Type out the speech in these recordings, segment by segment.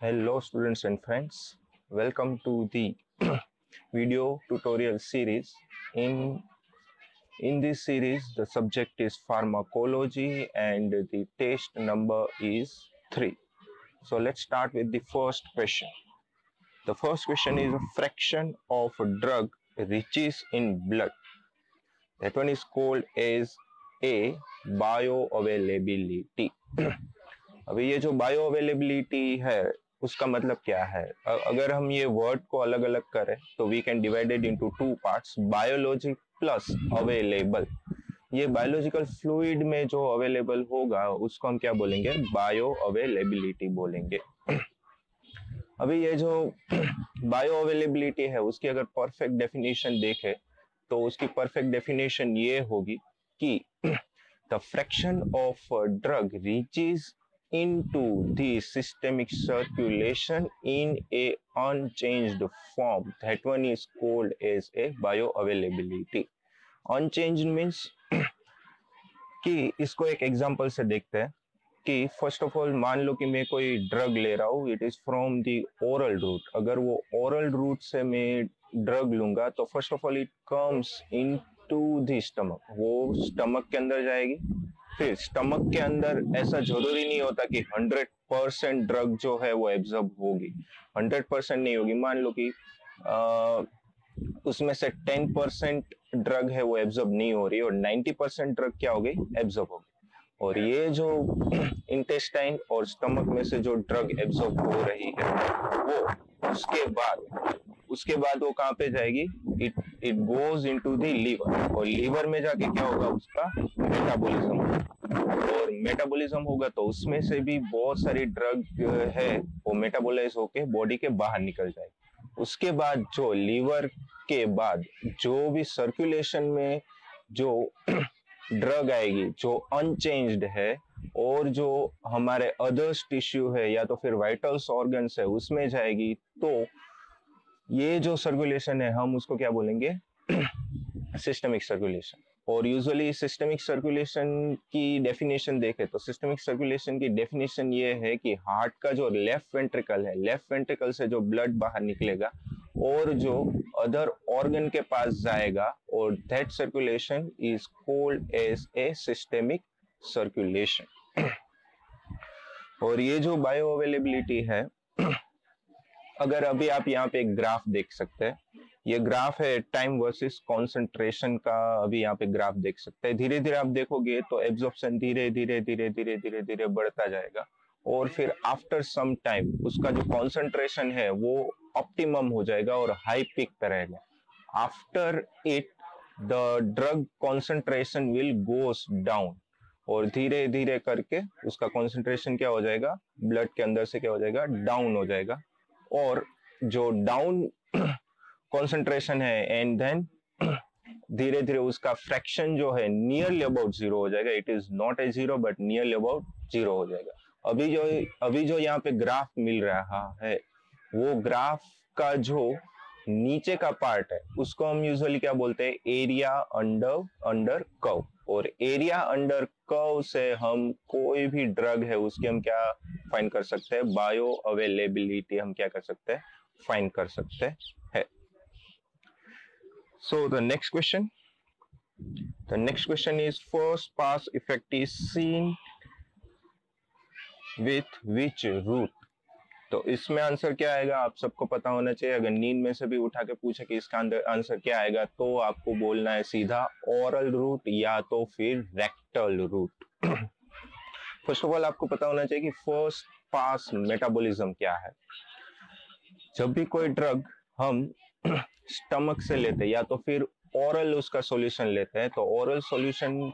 Hello students and friends, welcome to the video tutorial series. In this series the subject is pharmacology and the test number is 3. So let's start with the first question. The first question is a fraction of a drug reaches in blood. That one is called as a bioavailability. अभी ये जो bio availability है उसका मतलब क्या है? अगर हम ये वर्ड को अलग अलग करें तो we can divided into two parts, biologic plus available. ये बायोलॉजिकल फ्लूइड में जो अवेलेबल होगा उसको हम क्या बोलेंगे? बायो अवेलेबिलिटी बोलेंगे। अभी ये जो बायो अवेलेबिलिटी है उसकी अगर परफेक्ट डेफिनेशन देखें तो उसकी परफेक्ट डेफिनेशन ये होगी कि the fraction of drug reaches into the systemic circulation in a unchanged form, that one is called as a bioavailability. Unchanged means कि इसको एक एग्जांपल से देखते हैं कि फर्स्ट ऑफ ऑल मान लो कि मैं कोई ड्रग ले रहा हूँ, it is from the oral route. अगर वो ओरल रूट से मैं ड्रग लूंगा तो first of all it comes into the stomach, वो स्टमक के अंदर जाएगी। फिर स्टमक के अंदर ऐसा जरूरी नहीं होता कि 100% ड्रग जो है वो एब्जॉर्ब होगी, 100% नहीं होगी। मान लो कि उसमें से 10% ड्रग है वो एब्जॉर्ब नहीं हो रही और 90% ड्रग क्या हो गई? एब्जॉर्ब हो गई। और ये जो इंटेस्टाइन और स्टमक में से जो ड्रग एब्जॉर्ब हो रही है वो उसके बाद वो कहाँ पे जाएगी? It goes into the liver, और लीवर में जाके क्या होगा? उसका मेटाबॉलिज्म होगा। और मेटाबॉलिज्म होगा तो उसमें से भी बहुत सारी ड्रग है वो मेटाबोलाइज होके बॉडी के बाहर निकल जाएगी। उसके बाद जो लीवर के बाद जो भी सर्कुलेशन में जो ड्रग आएगी जो अनचेंज्ड है और जो हमारे अदर्स टिश्यू है या तो फिर वाइटल्स ऑर्गन्स है उसमें जाएगी, तो ये जो सर्कुलेशन है हम उसको क्या बोलेंगे? Systemic circulation. और यूजुअली सिस्टमिक सर्कुलेशन की डेफिनेशन देखें तो सिस्टमिक सर्कुलेशन की डेफिनेशन ये है कि हार्ट का जो लेफ्ट वेंट्रिकल है, लेफ्ट वेंट्रिकल से जो ब्लड बाहर निकलेगा और जो अदर ऑर्गन के पास जाएगा, और that circulation is called as a systemic circulation. और ये जो बायो अवेलेबिलिटी है, अगर अभी आप यहाँ पे एक ग्राफ देख सकते हैं, ये ग्राफ है टाइम वर्सेस कॉन्सेंट्रेशन का। अभी यहाँ पे ग्राफ देख सकते हैं, धीरे धीरे आप देखोगे तो एब्जॉर्प्शन धीरे धीरे धीरे धीरे धीरे धीरे बढ़ता जाएगा और फिर आफ्टर सम टाइम उसका जो कॉन्सेंट्रेशन है वो ऑप्टिमम हो जाएगा और हाई पीक पे रहेगा। After it the drug concentration will goes down, और धीरे धीरे करके उसका कॉन्सेंट्रेशन क्या हो जाएगा? ब्लड के अंदर से क्या हो जाएगा? डाउन हो जाएगा। और जो डाउन कॉन्सेंट्रेशन है एंड देन धीरे धीरे उसका फ्रैक्शन जो है नियरली अबाउट जीरो हो जाएगा। It is not a zero but nearly about zero हो जाएगा। अभी जो यहाँ पे ग्राफ मिल रहा है वो ग्राफ का जो नीचे का पार्ट है उसको हम यूजुअली क्या बोलते हैं? Area under curve. और एरिया अंडर कर्व से हम कोई भी ड्रग है उसकी हम क्या फाइंड कर सकते हैं? बायो अवेलेबिलिटी हम क्या कर सकते हैं? फाइंड कर सकते हैं। So the next question is first pass effect is seen with which route? तो इसमें आंसर क्या आएगा आप सबको पता होना चाहिए। अगर नींद में से भी उठा के पूछे कि इसका आंसर क्या आएगा तो आपको बोलना है सीधा ओरल रूट या तो फिर rectal route. First of all आपको पता होना चाहिए कि फर्स्ट पास मेटाबॉलिज्म क्या है। जब भी कोई ड्रग हम स्टमक से लेते हैं या तो फिर ओरल उसका सॉल्यूशन लेते हैं, तो ओरल सॉल्यूशन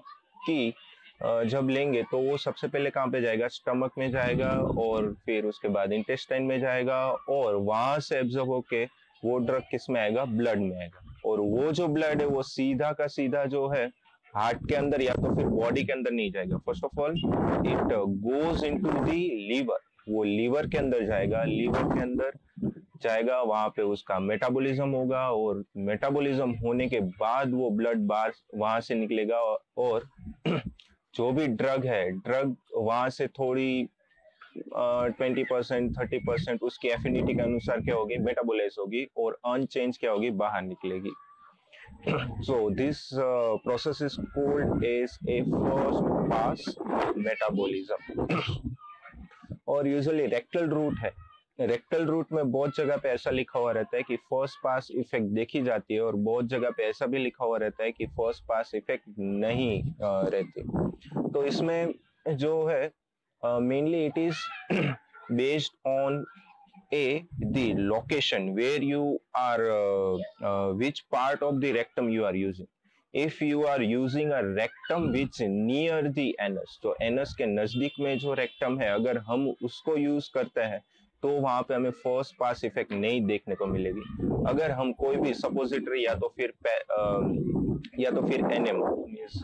की जब लेंगे तो वो सबसे पहले कहाँ पे जाएगा? स्टमक में जाएगा और फिर उसके बाद इंटेस्टाइन में जाएगा और वहां से एब्जॉर्ब होके वो ड्रग किस में आएगा? ब्लड में आएगा। और वो जो ब्लड है वो सीधा का सीधा जो है हार्ट के अंदर या तो फिर बॉडी के अंदर नहीं जाएगा। First of all it goes into the liver, वो लीवर के अंदर जाएगा। लीवर के अंदर जाएगा, वहां पे उसका मेटाबॉलिज्म होगा और मेटाबॉलिज्म होने के बाद वो ब्लड बाहर वहां से निकलेगा और जो भी ड्रग है, ड्रग वहां से थोड़ी 20%, 30% उसकी एफिनिटी के अनुसार क्या होगी, मेटाबोलाइज होगी, और अनचेंज क्या होगी, बाहर निकलेगी. So this process is called as a first pass metabolism. और यूजुअली रेक्टल रूट है. रेक्टल रूट में बहुत जगह पे ऐसा लिखा हुआ रहता है कि फर्स्ट पास इफेक्ट देखी जाती है, और बहुत जगह पे ऐसा भी लिखा हुआ रहता है कि फर्स्ट पास इफेक्ट नहीं रहती. तो इसमें जो है mainly it is based on the location where you are, which part of the rectum you are using. If you are using a rectum which near the anus, तो anus के नजदीक में जो rectum है, अगर हम उसको यूज करते हैं तो वहां पे हमें फर्स्ट पास इफेक्ट नहीं देखने को मिलेगी. अगर हम कोई भी सपोजिटरी या तो फिर एनेमा मीन्स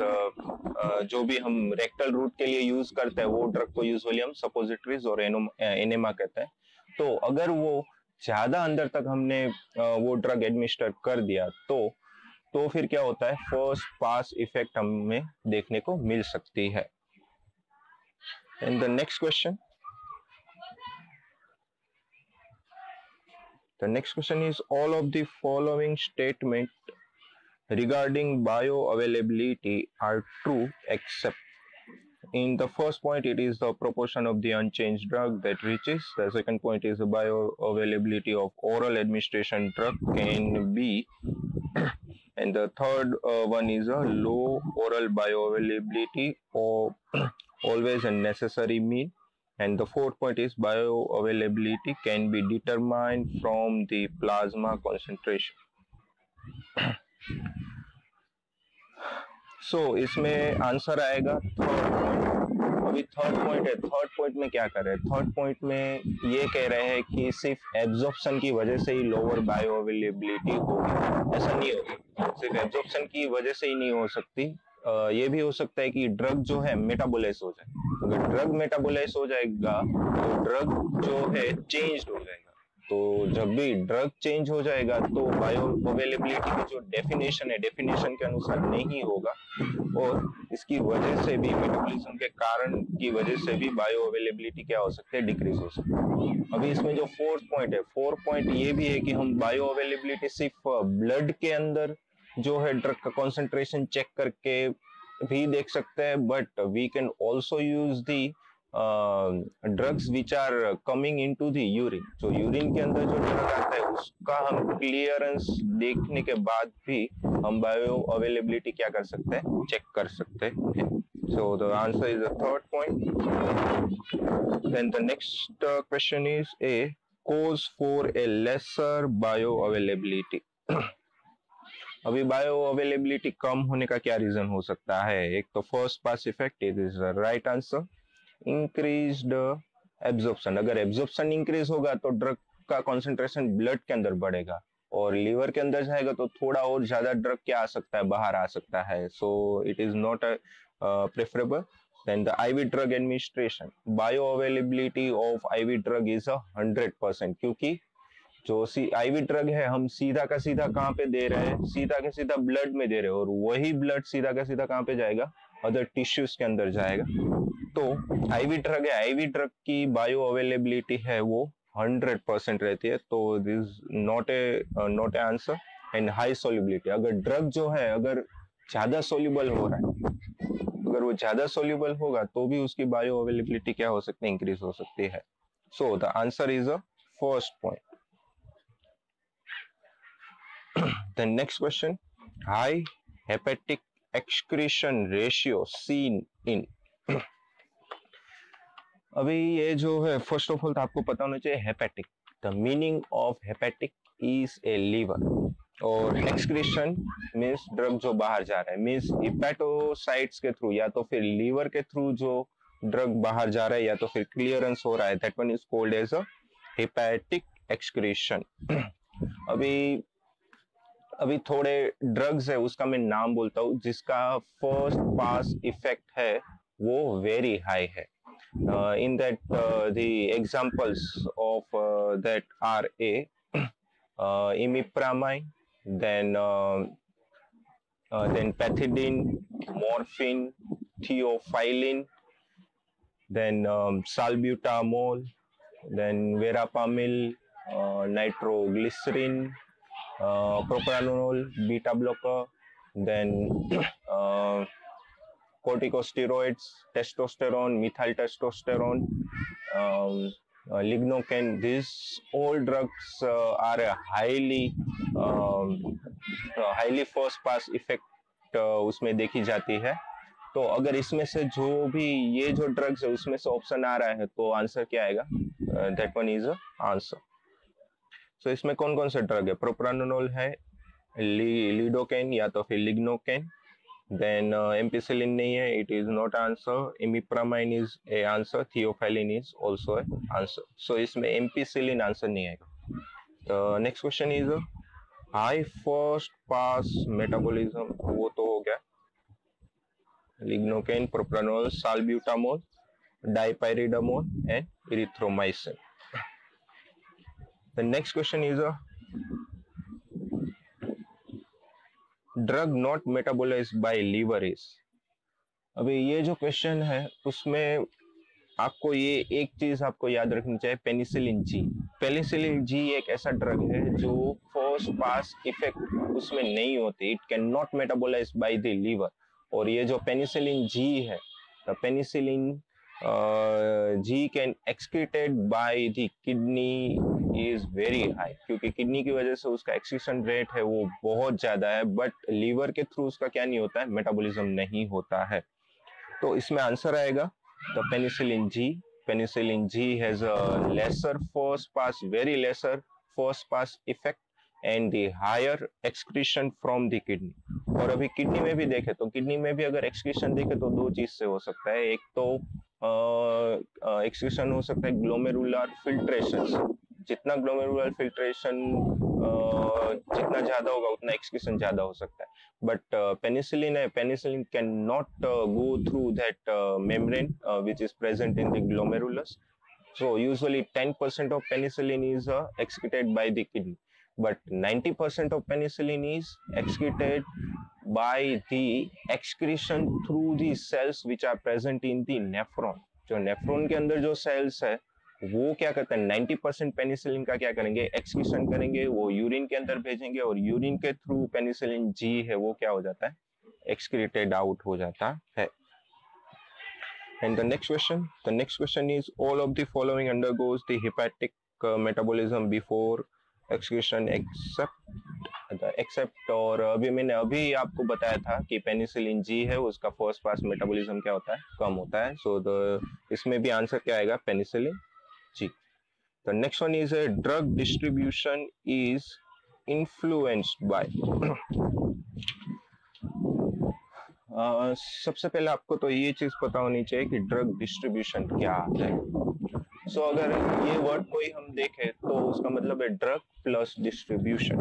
जो भी हम रेक्टल रूट के लिए यूज करते हैं वो ड्रग को यूजुअली हम सपोजिटरीज और एनेमा कहते हैं. तो अगर वो ज्यादा अंदर तक हमने वो ड्रग एडमिनिस्टर कर दिया तो फिर क्या होता है, फर्स्ट पास इफेक्ट हमें देखने को मिल सकती है. And the next question, is all of the following statement regarding bioavailability are true except. In the first point, it is the proportion of the unchanged drug that reaches. The second point is the bioavailability of oral administration drug can be. And the third one is a low oral bioavailability or always a necessary mean. And the fourth point is bioavailability can be determined from the plasma concentration. So इसमें answer आएगा third point. अभी third point है, third point में क्या कर रहे हैं, third point में ये कह रहे हैं कि सिर्फ एब्जॉर्प्शन की वजह से ही लोअर बायोअवेलेबिलिटी होगी. ऐसा नहीं होगी, सिर्फ एब्जॉर्प्शन की वजह से ही नहीं हो सकती. ये भी हो सकता है कि ड्रग जो है मेटाबोलाइज हो जाए. अगर ड्रग मेटाबोलाइज हो जाएगा तो ड्रग जो है चेंज हो जाएगा. तो जब भी ड्रग चेंज हो जाएगा तो बायो अवेलेबिलिटी की जो डेफिनेशन है, डेफिनेशन के अनुसार नहीं होगा, और इसकी वजह से भी मेटाबॉलिज्म के कारण की वजह से भी बायो अवेलेबिलिटी क्या हो सकती है, डिक्रीज हो सकती है. अभी इसमें जो फोर्थ पॉइंट है, फोर्थ पॉइंट ये भी है कि हम बायो अवेलेबिलिटी सिर्फ ब्लड के अंदर जो है ड्रग का कॉन्सेंट्रेशन चेक करके भी देख सकते हैं, but we can also use the drugs which are coming into the urine. जो यूरिन के अंदर जो ड्रग आता है उसका हम क्लियरेंस देखने के बाद भी हम बायो अवेलेबिलिटी क्या कर सकते हैं, चेक कर सकते हैं. So the answer is the third point. Then the next question is a cause for a lesser bioavailability. अभी बायो अवेलेबिलिटी कम होने का क्या रीजन हो सकता है? एक तो first pass effect, it is the right answer. Increased absorption, अगर एब्जॉर्प्शन इंक्रीज होगा तो ड्रग का कॉन्सेंट्रेशन ब्लड के अंदर बढ़ेगा, और लीवर के अंदर जाएगा तो थोड़ा और ज्यादा ड्रग क्या आ सकता है, बाहर आ सकता है. So it is not preferable. Then the IV drug administration, bioavailability of IV drug is 100%, क्योंकि जो IV ड्रग है हम सीधा का सीधा कहाँ पे दे रहे हैं, सीधा का सीधा ब्लड में दे रहे हैं, और वही ब्लड सीधा का सीधा कहाँ पे जाएगा, अदर टिश्यूज के अंदर जाएगा. तो IV ड्रग है, IV ड्रग की बायो अवेलेबिलिटी है वो 100% रहती है. तो this not A answer. And high solubility, अगर ड्रग जो है अगर ज्यादा सोल्यूबल हो रहा है, अगर वो ज्यादा सोल्यूबल होगा तो भी उसकी बायो अवेलेबिलिटी क्या हो सकती है, इंक्रीज हो सकती है. सो the answer is a first point. The next question, high hepatic excretion ratio seen in. अभी ये जो है फर्स्ट ऑफ ऑल तो आपको पता होना चाहिए hepatic. The meaning of hepatic is a liver, और एक्सक्रीशन मीन्स ड्रग जो बाहर जा रहा है, मीन्स हिपेटोसाइट्स के थ्रू या तो फिर लीवर के थ्रू जो ड्रग बाहर जा रहा है या तो फिर क्लियरेंस हो रहा है, that one is called as a hepatic excretion. अभी थोड़े ड्रग्स है उसका मैं नाम बोलता हूँ जिसका फर्स्ट पास इफेक्ट है वो वेरी हाई है. In that the examples of that are imipramine, then pethidine, morphine, theophylline, then salbutamol, then verapamil, nitroglycerin, propranolol, beta blocker, then corticosteroids, testosterone, methyl testosterone, lignocaine. These all drugs are a highly first pass effect उसमें देखी जाती है. तो अगर इसमें से जो भी ये जो ड्रग्स है उसमें से ऑप्शन आ रहा है तो आंसर क्या आएगा? That one is answer. So इसमें कौन कौन से ड्रग है? प्रोप्रानोल है, लिडोकेन या तो फिर लिग्नोकेन. देन एम्पिसिलिन नहीं है, it is not answer. Imipramine is a answer. Theophylline is also a answer. So इसमें एम्पिसिलिन आंसर नहीं आएगा. तो next question is high first pass metabolism. वो तो हो गया. Lignocaine, propranolol, salbutamol, dipyridamole, and erythromycin. The next question is a drug not metabolized by liver is. अभी ये जो क्वेश्चन है उसमें आपको ये एक चीज आपको याद रखनी चाहिए, पेनिसिलिन जी. पेनिसिलिन जी एक ऐसा ड्रग है जो फर्स्ट पास इफेक्ट उसमें नहीं होती. It can not metabolize by the liver. और ये जो पेनिसिलिन जी है, the penicillin G can excreted by the kidney is very high, क्योंकि किडनी की वजह से उसका एक्सक्रीशन रेट है वो बहुत ज्यादा है. बट लीवर के थ्रू उसका क्या नहीं होता है? मेटाबॉलिज्म नहीं होता है. तो इसमें आंसर आएगा the penicillin G. Penicillin G has a lesser first pass, very lesser first pass effect and the higher excretion from the kidney. और अभी किडनी में भी देखे तो किडनी में भी अगर एक्सक्रीशन देखे तो दो चीज से हो सकता है. एक तो एक्सक्रीशन हो सकता है ग्लोमेरुलर फिल्ट्रेशन से. जितना ग्लोमेरुलर फिल्ट्रेशन जितना ज्यादा होगा उतना एक्सक्रीशन ज्यादा हो सकता है. बट पेनिसिलिन है, penicillin can not go through that membrane which is present in the glomerulus. So usually 10% of penicillin is excreted by the kidney, but 90% of penicillin is excreted by the excretion through the cells which are present in the nephron. जो nephron के अंदर जो sales है वो क्या करते हैं? 90% penicillin का क्या करेंगे? एक्सक्रीशन करेंगे, वो यूरिन के अंदर भेजेंगे और यूरिन के थ्रू पेनिसिलिन जी है वो क्या हो जाता है? एक्सक्रीटेड आउट हो जाता है. And the next question is all of the following undergoes the hepatic metabolism before excretion except और अभी मैंने अभी आपको बताया था कि पेनिसिलिन जी है उसका फर्स्ट पास मेटाबॉलिज्म क्या होता है? कम होता है. सो इसमें भी आंसर क्या आएगा? Penicillin G. The next one is a drug distribution is influenced by. सबसे पहले आपको तो ये चीज पता होनी चाहिए कि ड्रग डिस्ट्रीब्यूशन क्या है. सो अगर ये वर्ड कोई हम देखें तो उसका मतलब है ड्रग प्लस डिस्ट्रीब्यूशन.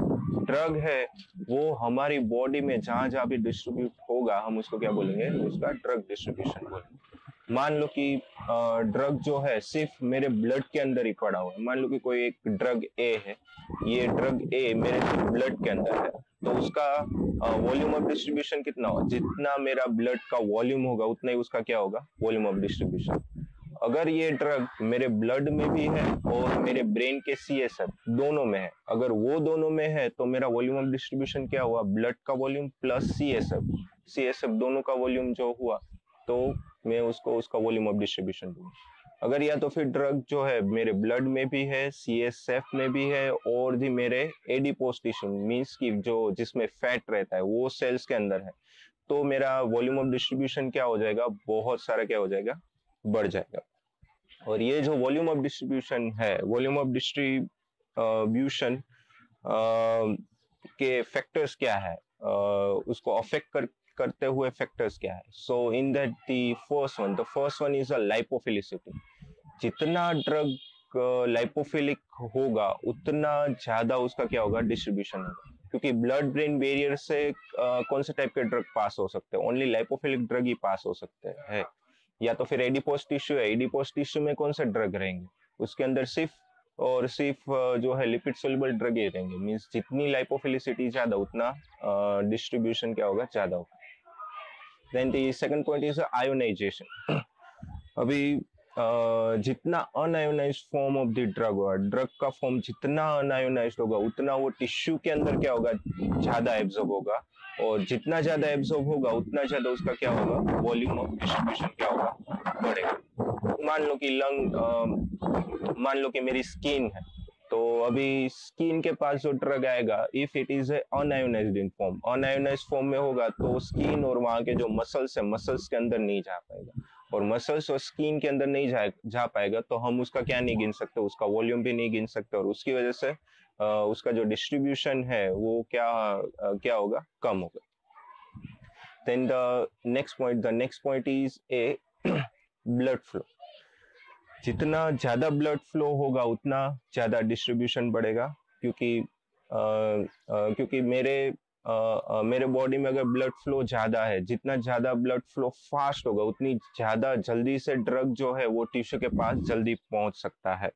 ड्रग है वो हमारी बॉडी में जहां जहां भी डिस्ट्रीब्यूट होगा हम उसको क्या बोलेंगे? उसका ड्रग डिस्ट्रीब्यूशन बोलेंगे. मान लो कि ड्रग जो है सिर्फ मेरे ब्लड के अंदर ही पड़ा हुआ है. मान लो कि कोई एक ड्रग ए है, ये ड्रग ए मेरे ब्लड के अंदर है, तो उसका वॉल्यूम ऑफ डिस्ट्रीब्यूशन कितना होगा? जितना मेरा ब्लड का वॉल्यूम होगा उतना ही उसका क्या होगा? Volume of distribution. अगर ये ड्रग मेरे ब्लड में भी है और मेरे ब्रेन के सीएसएफ दोनों में है, अगर वो दोनों में है तो मेरा वॉल्यूम ऑफ डिस्ट्रीब्यूशन क्या हुआ? ब्लड का वॉल्यूम प्लस सीएसएफ दोनों का वॉल्यूम जो हुआ तो मैं उसको उसका वॉल्यूम ऑफ डिस्ट्रीब्यूशन दूंगा. अगर या तो फिर ड्रग जो है मेरे ब्लड में भी है, सीएसएफ में भी है और भी मेरे एडिपोज टिश्यू मींस की जो जिसमें फैट रहता है वो सेल्स के अंदर है, तो मेरा वॉल्यूम ऑफ डिस्ट्रीब्यूशन क्या हो जाएगा? बहुत सारा क्या हो जाएगा? बढ़ जाएगा. और ये जो वॉल्यूम ऑफ डिस्ट्रीब्यूशन है, वॉल्यूम ऑफ डिस्ट्रीब्यूशन के फैक्टर्स क्या है? उसको अफेक्ट करते हुए फैक्टर्स क्या है? So in that the first one is a lipophilicity. जितना ड्रग लाइपोफिलिक होगा उतना ज्यादा उसका क्या होगा? डिस्ट्रीब्यूशन होगा. क्योंकि ब्लड ब्रेन बैरियर से कौन से टाइप के ड्रग पास हो सकते हैं? ओनली लाइपोफिलिक ड्रग ही पास हो सकते हैं. या तो फिर एडिपोज टिश्यू है, एडिपोज टिश्यू में कौन से ड्रग रहेंगे? उसके अंदर सिर्फ जो है लिपिड सोल्युबल ड्रग ही रहेंगे. मींस जितनी लाइपोफिलिसिटी ज्यादा उतना डिस्ट्रीब्यूशन क्या होगा? ज्यादा होगा. Then the second point is ionization. अभी जितना unionised form of the drug होगा, ड्रग का फॉर्म जितना अनआयोनाइज्ड होगा उतना वो टिश्यू के अंदर क्या होगा, ज्यादा एब्जॉर्ब होगा, और जितना ज्यादा एब्जॉर्ब होगा उतना ज्यादा उसका क्या होगा, वॉल्यूम ऑफ डिस्ट्रीब्यूशन क्या होगा, बढ़ेगा। मान लो कि मेरी स्किन है, तो अभी स्किन के पास जो ड्रग आएगा, if it is unionised in form, unionised form में होगा तो स्किन और वहां के जो मसल्स है, मसल्स के अंदर नहीं जा पाएगा, और मसल्स और स्किन के अंदर नहीं जा पाएगा तो हम उसका क्या नहीं गिन सकते, उसका वॉल्यूम भी नहीं गिन सकते, और उसकी वजह से उसका जो डिस्ट्रीब्यूशन है वो क्या होगा, कम होगा। Then the next point is a blood flow. जितना ज्यादा ब्लड फ्लो होगा उतना ज्यादा डिस्ट्रीब्यूशन बढ़ेगा, क्योंकि मेरे बॉडी में अगर ब्लड फ्लो ज्यादा है, जितना ज्यादा ब्लड फ्लो फास्ट होगा उतनी ज्यादा जल्दी से ड्रग जो है वो टिश्यू के पास जल्दी पहुंच सकता है।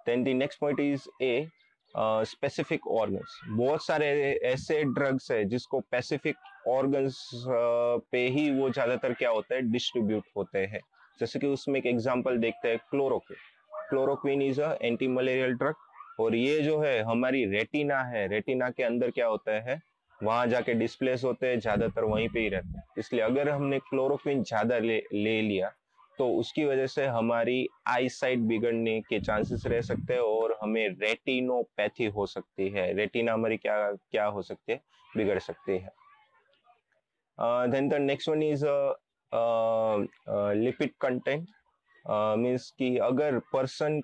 Then the next point is a specific organs. बहुत सारे ऐसे ड्रग्स है जिसको स्पेसिफिक ऑर्गन्स पे ही वो ज्यादातर क्या होता है, डिस्ट्रीब्यूट होते हैं। जैसे कि उसमें एक एग्जांपल देखते हैं, chloroquine. Chloroquine is a anti malarial drug, और ये जो है हमारी रेटिना है, रेटिना के अंदर क्या होता है, वहां जाके डिस्प्लेस होते हैं, ज्यादातर वहीं पे ही रहते हैं। इसलिए अगर हमने क्लोरोक्विन ज्यादा ले लिया तो उसकी वजह से हमारी आई साइट बिगड़ने के चांसेस रह सकते हैं, और हमें रेटिनोपैथी हो सकती है, रेटिना हमारी क्या क्या हो सकती है, बिगड़ सकती है। Then the next one is lipid content. Means कि अगर पर्सन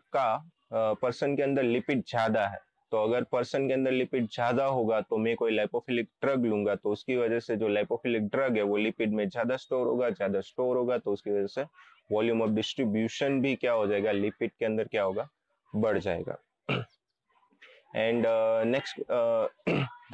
के अंदर लिपिड ज्यादा है, तो अगर पर्सन के अंदर लिपिड ज्यादा होगा तो मैं कोई लाइपोफिलिक ड्रग लूंगा तो उसकी वजह से जो लाइपोफिलिक ड्रग है वो लिपिड में ज्यादा स्टोर होगा, तो उसकी वजह से वॉल्यूम ऑफ डिस्ट्रीब्यूशन भी क्या हो जाएगा, लिपिड के अंदर क्या होगा, बढ़ जाएगा। And the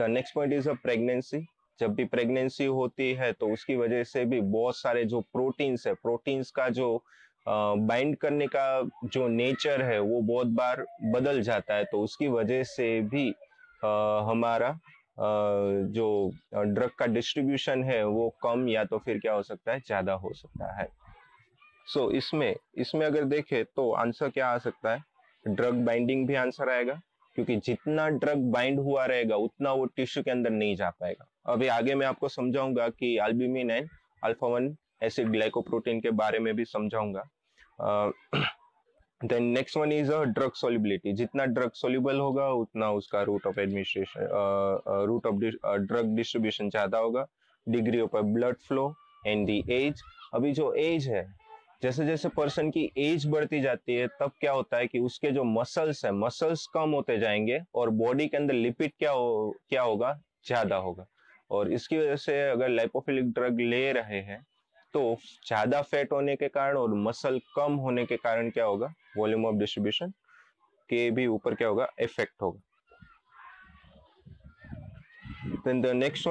next point is a pregnancy. जब भी प्रेगनेंसी होती है तो उसकी वजह से भी बहुत सारे जो प्रोटीन्स है, प्रोटीन्स का जो बाइंड करने का जो नेचर है वो बहुत बार बदल जाता है, तो उसकी वजह से भी हमारा जो ड्रग का डिस्ट्रीब्यूशन है वो कम या तो फिर क्या हो सकता है, ज्यादा हो सकता है। सो इसमें अगर देखें तो आंसर क्या आ सकता है, ड्रग बाइंडिंग भी आंसर आएगा, क्योंकि जितना ड्रग बाइंड हुआ रहेगा उतना वो टिश्यू के अंदर नहीं जा पाएगा। अभी आगे मैं आपको समझाऊंगा कि albumin and alpha 1 acid glycoprotein के बारे में भी समझाऊंगा। Then next one is drug solubility. जितना ड्रग सोल्यूबल होगा उतना उसका रूट ऑफ ड्रग डिस्ट्रीब्यूशन ज्यादा होगा। Degree of blood flow and the age. अभी जो एज है, जैसे जैसे पर्सन की एज बढ़ती जाती है तब क्या होता है कि उसके जो मसल्स है, मसल्स कम होते जाएंगे और बॉडी के अंदर लिपिड क्या होगा, ज्यादा होगा। और इसकी वजह से अगर लाइपोफिलिक ड्रग ले रहे हैं तो ज्यादा फैट होने के कारण और मसल कम होने के कारण क्या होगा, वॉल्यूम ऑफ डिस्ट्रीब्यूशन के भी ऊपर क्या होगा, इफेक्ट होगा। Then the next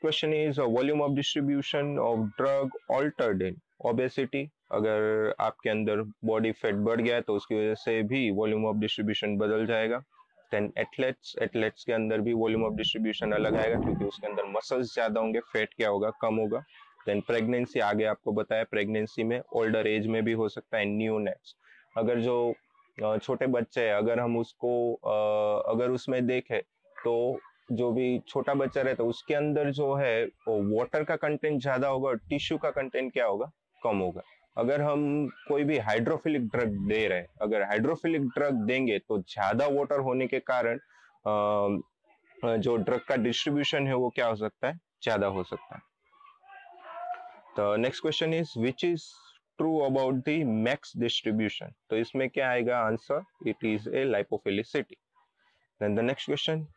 question is volume of distribution of drug altered in obesity। अगर आपके अंदर बॉडी फैट बढ़ गया है तो उसकी वजह से भी वॉल्यूम ऑफ डिस्ट्रीब्यूशन बदल जाएगा। देन एथलेट्स के अंदर भी वॉल्यूम ऑफ डिस्ट्रीब्यूशन अलग आएगा, क्योंकि उसके अंदर मसल्स ज्यादा होंगे, फैट क्या होगा, कम होगा। देन प्रेगनेंसी, आगे आपको बताया प्रेगनेंसी में ओल्डर एज में भी हो सकता है। न्यूनेट्स, अगर जो छोटे बच्चे हैं, अगर हम उसको अगर उसमें देखें तो जो भी छोटा बच्चा रहता है उसके अंदर जो है वो वाटर का कंटेंट ज्यादा होगा और टिश्यू का कंटेंट क्या होगा, कम होगा। अगर हम कोई भी हाइड्रोफिलिक ड्रग दे रहे हैं, अगर हाइड्रोफिलिक ड्रग देंगे तो ज्यादा वाटर होने के कारण जो ड्रग का डिस्ट्रीब्यूशन है वो क्या हो सकता है, ज्यादा हो सकता है। तो next question is which is true about the max distribution. तो इसमें क्या आएगा answer, it is a lipophilicity. Then the next question,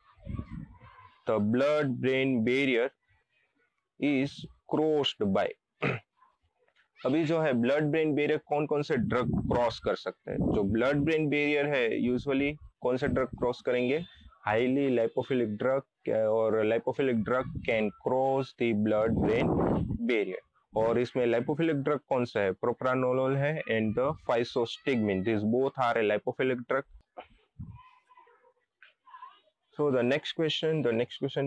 the blood brain barrier is crossed by। अभी जो है ब्लड ब्रेन बैरियर कौन कौन से ड्रग क्रॉस कर सकते हैं। जो ब्लड ब्रेन बैरियर है यूजुअली कौन से ड्रग क्रॉस करेंगे, हाईली लाइपोफिलिक ड्रग, और lipophilic drug can cross the blood brain barrier. और इसमें लाइपोफिलिक ड्रग कौन सा है, प्रोप्रानोलोल है and the physostigmine, this both are a lipophilic drug. So the next question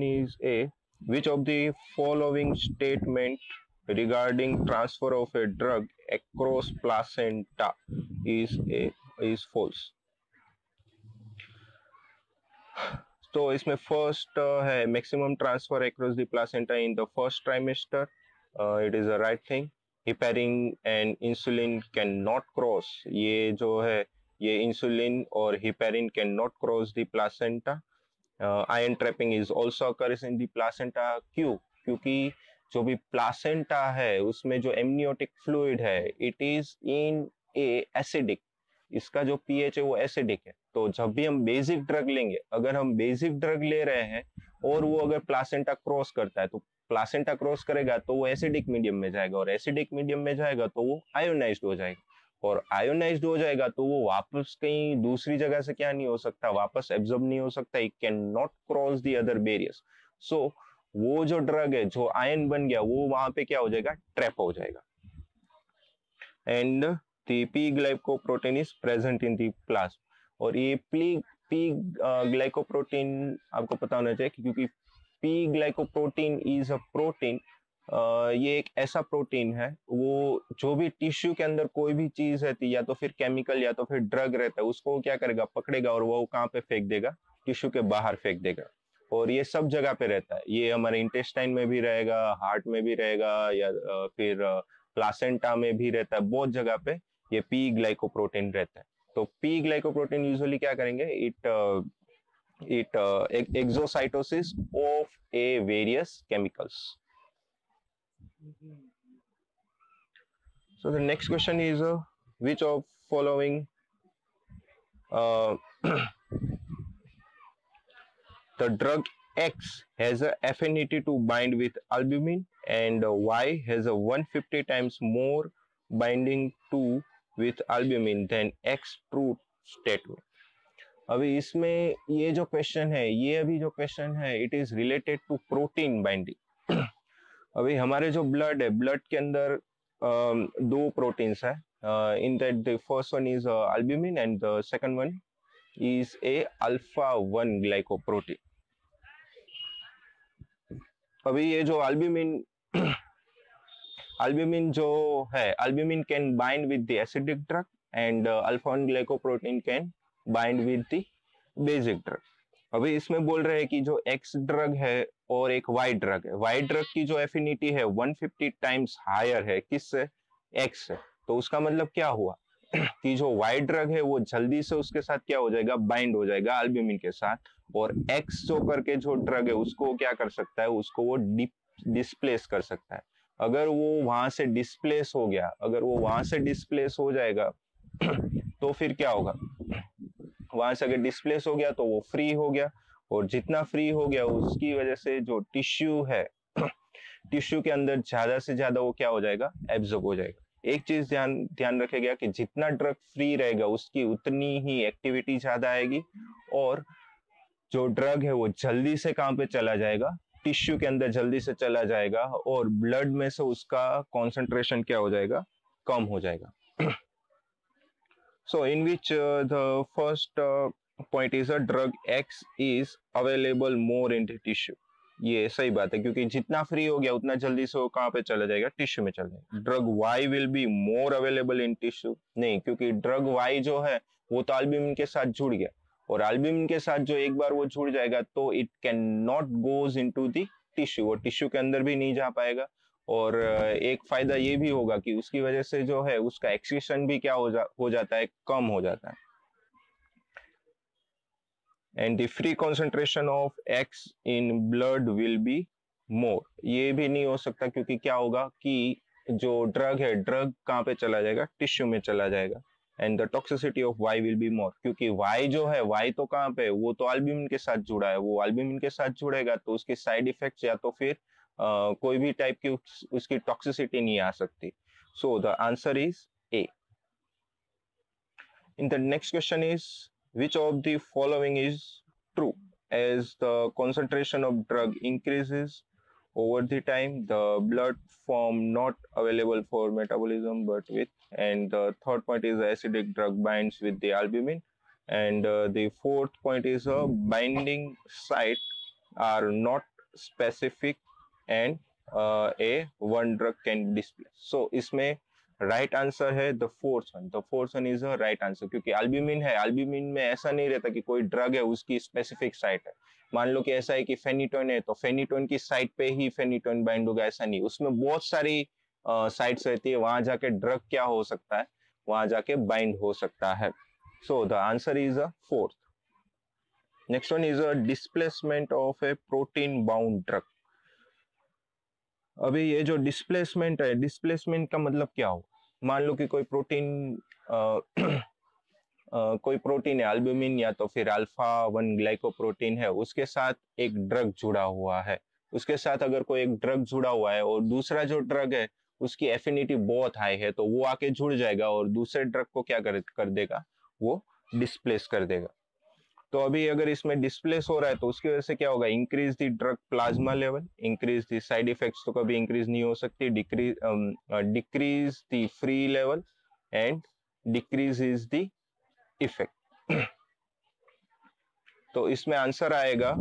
is a, which of the following statement regarding transfer of a drug across placenta is false. तो इसमें first है maximum transfer across the placenta in the first trimester. It is a right thing. Heparin and insulin can not cross, ये जो है ये insulin और heparin can not cross the placenta. Ion trapping is also occurs in the placenta. क्यों? क्योंकि जो भी placenta है उसमें जो एमनियोटिक फ्लूइड है it is in A acidic, इसका जो पीएच है वो एसिडिक है. तो जब भी हम बेसिक ड्रग लेंगे, अगर हम बेसिक ड्रग ले रहे हैं और वो अगर प्लासेंटा क्रॉस करता है तो प्लासेंटा क्रॉस करेगा तो वो एसिडिक मीडियम में जाएगा, और एसिडिक मीडियम में जाएगा तो वो आयोनाइज्ड हो जाएगा, और आयोनाइज्ड हो जाएगा तो वो वापस कहीं दूसरी जगह से क्या नहीं हो सकता, वापस एब्जॉर्ब नहीं हो सकता. It can not cross the other barriers. So वो जो ड्रग है जो आयन बन गया वो वहां पे क्या हो जाएगा, ट्रैप हो जाएगा. And the P glycoprotein is present in the plasma. और ये P glycoprotein आपको पता होना चाहिए क्योंकि P glycoprotein is a protein. ये एक ऐसा प्रोटीन है वो जो भी टिश्यू के अंदर कोई भी चीज रहती है या तो फिर केमिकल या तो फिर ड्रग रहता है उसको क्या करेगा, पकड़ेगा और वो कहाँ पे फेंक देगा, टिश्यू के बाहर फेंक देगा. और ये सब जगह पे रहता है, ये हमारे इंटेस्टाइन में भी रहेगा, हार्ट में भी रहेगा, या फिर प्लासेंटा में भी रहता है, बहुत जगह पे ये पी ग्लाइकोप्रोटीन रहता है. तो पी ग्लाइकोप्रोटीन यूजुअली क्या करेंगे, it exocytosis of A various chemicals. So the next question is which of following the drug X has a affinity to bind with albumin and Y has a 150 times more binding to with albumin than X true statement. अभी इसमें ये जो question है, ये अभी जो question है it is related to protein binding. अभी हमारे जो ब्लड है, ब्लड के अंदर दो प्रोटीन्स है. इन that the first one is albumin and the second one is A alpha 1 glycoprotein. अभी ये जो अल्ब्यूमिन जो है, albumin can bind with the acidic drug and alpha 1 glycoprotein can bind with the basic drug. अभी इसमें बोल रहे हैं कि जो एक्स ड्रग है और एक वाई ड्रग है, वाई ड्रग की जो एफिनिटी है 150 टाइम्स हायर है किससे, एक्स से. तो उसका मतलब क्या हुआ कि जो वाई ड्रग है वो जल्दी से उसके साथ क्या हो जाएगा, बाइंड हो जाएगा अल्ब्यूमिन के साथ, और एक्स जो करके जो ड्रग है उसको क्या कर सकता है, उसको वो डिस्प्लेस कर सकता है. अगर वो वहां से डिस्प्लेस हो गया, अगर वो वहां से डिस्प्लेस हो जाएगा तो फिर क्या होगा, वहां से अगर डिस्प्लेस हो गया तो वो फ्री हो गया, और जितना फ्री हो गया उसकी वजह से जो टिश्यू है टिश्यू के अंदर ज्यादा से ज्यादा वो क्या हो जाएगा, एब्जॉर्ब हो जाएगा. एक चीज ध्यान रखेगा कि जितना ड्रग फ्री रहेगा उसकी उतनी ही एक्टिविटी ज्यादा आएगी, और जो ड्रग है वो जल्दी से कहाँ पे चला जाएगा, टिश्यू के अंदर जल्दी से चला जाएगा, और ब्लड में से उसका कॉन्सेंट्रेशन क्या हो जाएगा, कम हो जाएगा. So in which the first point is a drug X is available more in the tissue. ये सही बात है क्योंकि जितना फ्री हो गया उतना जल्दी से वो कहाँ पे चला जाएगा, टिश्यू में चला जाएगा. Drug Y will be more available in tissue. नहीं, क्योंकि ड्रग Y जो है वो तो अल्ब्यूमिन के साथ जुड़ गया, और अल्ब्यूमिन के साथ जो एक बार वो जुड़ जाएगा तो it can not goes into the tissue, वो टिश्यू के अंदर भी नहीं जा पाएगा. और एक फायदा ये भी होगा कि उसकी वजह से जो है उसका एक्सक्रीशन भी क्या हो जाता है, कम हो जाता है. And the free concentration of x in blood will be मोर. ये भी नहीं हो सकता क्योंकि क्या होगा कि जो ड्रग है, ड्रग कहाँ पे चला जाएगा, टिश्यू में चला जाएगा. And the toxicity of Y will be more, क्योंकि वाई जो है, वाई तो कहाँ पे, वो तो अल्ब्यूमिन के साथ जुड़ा है, वो अल्ब्यूमिन के साथ जुड़ेगा तो उसके साइड इफेक्ट्स या तो फिर कोई भी टाइप की उसकी टॉक्सिसिटी नहीं आ सकती. सो the answer is a. In the next question is which of the following is true? As the concentration of drug increases over the time, the blood form not available for metabolism but with, and the third point is the acidic drug binds with the albumin, and the fourth point is a binding site are not specific and a one drug can displace. So इसमें right answer है the fourth one. The fourth one is a right answer, क्योंकि albumin है, albumin में ऐसा नहीं रहता कि कोई ड्रग है उसकी स्पेसिफिक साइट है. मान लो कि ऐसा है कि फेनिटोन है तो फेनिटोन की साइट पे ही फेनिटोन बाइंड होगा, ऐसा नहीं. उसमें बहुत सारी साइट्स रहती है, वहां जाके ड्रग क्या हो सकता है, वहां जाके बाइंड हो सकता है. सो the answer is a fourth. Next one is a displacement of A protein bound drug. अभी ये जो डिस्प्लेसमेंट है, डिस्प्लेसमेंट का मतलब क्या हो. मान लो कि कोई प्रोटीन कोई प्रोटीन है अल्ब्यूमिन या तो फिर अल्फा वन ग्लाइकोप्रोटीन है, उसके साथ एक ड्रग जुड़ा हुआ है. उसके साथ अगर कोई एक ड्रग जुड़ा हुआ है और दूसरा जो ड्रग है उसकी एफिनिटी बहुत हाई है, तो वो आके जुड़ जाएगा और दूसरे ड्रग को क्या कर देगा, वो डिस्प्लेस कर देगा. तो अभी अगर इसमें डिस्प्लेस हो रहा है तो उसकी वजह से क्या होगा, increase the drug plasma level, increase the side effects तो कभी इंक्रीज नहीं हो सकती, decrease the free level and decrease is the effect. तो इसमें आंसर आएगा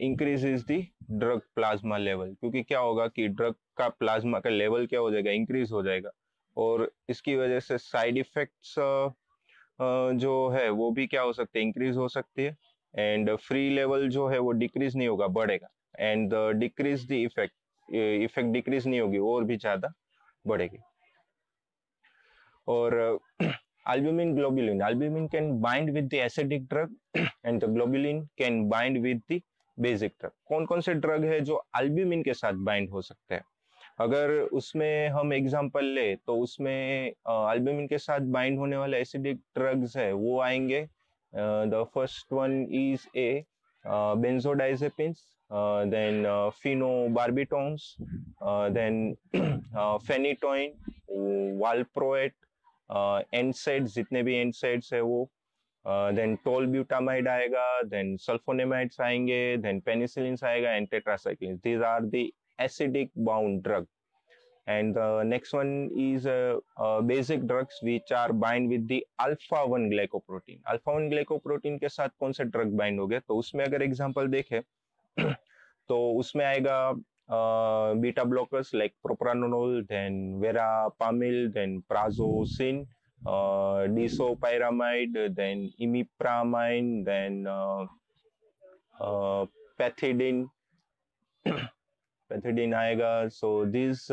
increase is the drug plasma level, क्योंकि क्या होगा कि ड्रग का प्लाज्मा का लेवल क्या हो जाएगा, इंक्रीज हो जाएगा, और इसकी वजह से साइड इफेक्ट्स जो है वो भी क्या हो सकते हैं, इंक्रीज हो सकती है. एंड फ्री लेवल जो है वो डिक्रीज नहीं होगा, बढ़ेगा. And decrease the effect, effect decrease नहीं होगी, और भी ज्यादा बढ़ेगी. और albumin can bind with the acidic drug and the globulin can bind with the basic drug. कौन कौन से ड्रग है जो अल्ब्यूमिन के साथ बाइंड हो सकते हैं. अगर उसमें हम एग्जांपल ले तो उसमें अल्ब्यूमिन के साथ बाइंड होने वाले एसिडिक ड्रग्स है वो आएंगे. The first one is a benzodiazepines, then phenobarbital, then phenytoin, valproate, NSAID, जितने भी एनसेड्स है वो, देन टोलब्यूटामाइड आएगा, देन सल्फोनेमाइड्स आएंगे, देन पेनिसिलिन आएगा and tetracycline. These are the acidic bound drug. And the next one is basic drugs which are bind with the alpha 1 glycoprotein. alpha 1 glycoprotein के साथ कौन से ड्रग बाइंड हो गए, तो उसमें अगर एग्जांपल देखें तो उसमें आएगा beta blockers like propranolol, then verapamil, then prazosin, disopyramide, then imipramine, then pethidine, pethidine आएगा. So this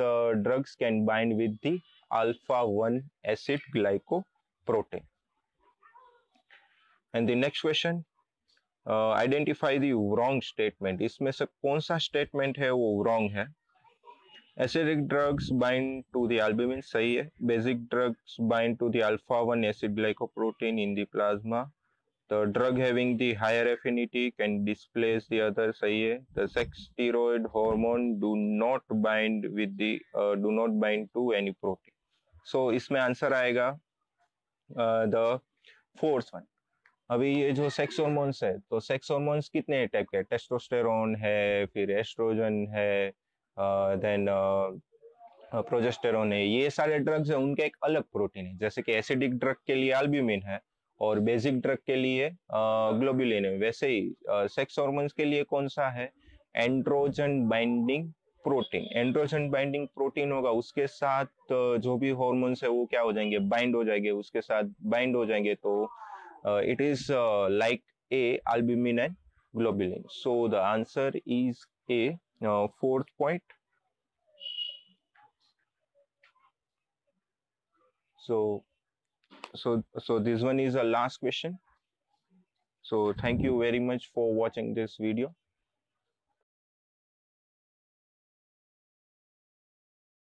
drugs can bind with the alpha 1 acid glycoprotein. And the next question, identify the wrong statement. इसमें से कौन सा statement है वो wrong है. Acidic drugs bind to the albumin, सही है. Basic drugs bind to the alpha 1 acid glycoprotein in the plasma. The drug having the higher affinity can displace the other, सही है. The sex steroid hormone do not bind to any protein. So इसमें answer आएगा the fourth one. अभी ये जो sex hormones है, तो sex hormones कितने टाइप के, टेस्टोस्टेरोन है, फिर एस्ट्रोजन है, देन प्रोजेस्टेरोन है. ये सारे ड्रग्स है, उनका एक अलग प्रोटीन है. जैसे कि एसिडिक ड्रग के लिए एल्ब्यूमिन है और बेसिक ड्रग के लिए ग्लोबुलिन है, वैसे ही सेक्स हॉर्मोन्स के लिए कौन सा है, androgen binding protein. Androgen binding protein होगा, उसके साथ जो भी हॉर्मोन्स है वो क्या हो जाएंगे, बाइंड हो जाएंगे, उसके साथ बाइंड हो जाएंगे. तो it is like a albumin and globulin. So the answer is a, fourth point. So this one is a last question. So thank you very much for watching this video.